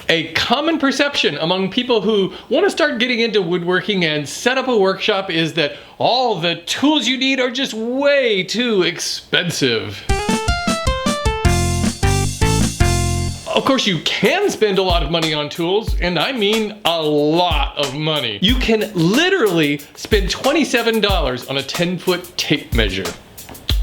A common perception among people who want to start getting into woodworking and set up a workshop is that all the tools you need are just way too expensive. Of course, you can spend a lot of money on tools, and I mean a lot of money. You can literally spend $27 on a 10-foot tape measure.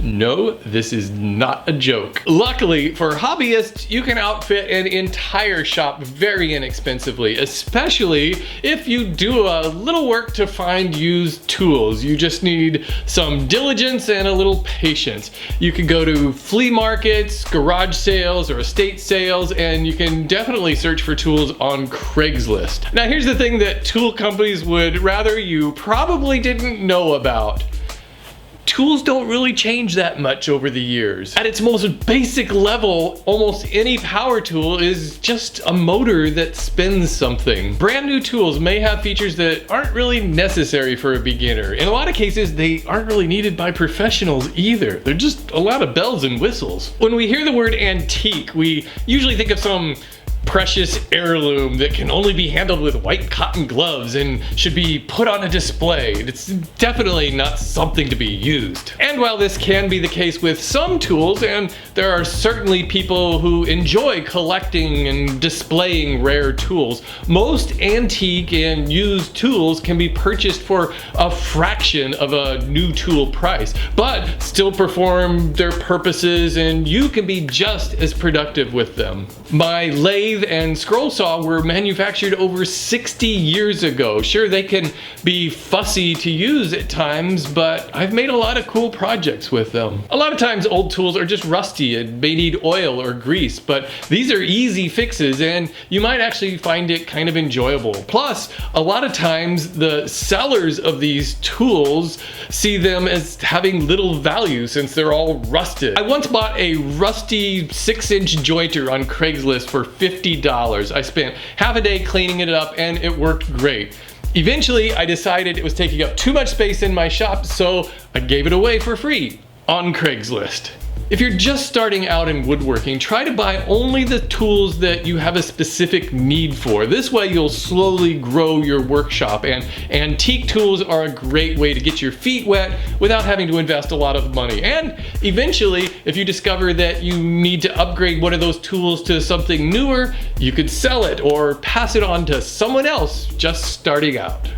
No, this is not a joke. Luckily for hobbyists, you can outfit an entire shop very inexpensively, especially if you do a little work to find used tools. You just need some diligence and a little patience. You can go to flea markets, garage sales, or estate sales, and you can definitely search for tools on Craigslist. Now here's the thing that tool companies would rather you probably didn't know about. Tools don't really change that much over the years. At its most basic level, almost any power tool is just a motor that spins something. Brand new tools may have features that aren't really necessary for a beginner. In a lot of cases, they aren't really needed by professionals either. They're just a lot of bells and whistles. When we hear the word antique, we usually think of some precious heirloom that can only be handled with white cotton gloves and should be put on a display. It's definitely not something to be used. And while this can be the case with some tools, and there are certainly people who enjoy collecting and displaying rare tools, most antique and used tools can be purchased for a fraction of a new tool price, but still perform their purposes, and you can be just as productive with them. My lathe and scroll saw were manufactured over 60 years ago. Sure, they can be fussy to use at times, but I've made a lot of cool projects with them. A lot of times old tools are just rusty and may need oil or grease, but these are easy fixes and you might actually find it kind of enjoyable. Plus, a lot of times the sellers of these tools see them as having little value since they're all rusted. I once bought a rusty 6-inch jointer on Craigslist for $50. I spent half a day cleaning it up and it worked great. Eventually, I decided it was taking up too much space in my shop, so I gave it away for free on Craigslist. If you're just starting out in woodworking, try to buy only the tools that you have a specific need for. This way you'll slowly grow your workshop, and antique tools are a great way to get your feet wet without having to invest a lot of money. And eventually, if you discover that you need to upgrade one of those tools to something newer, you could sell it or pass it on to someone else just starting out.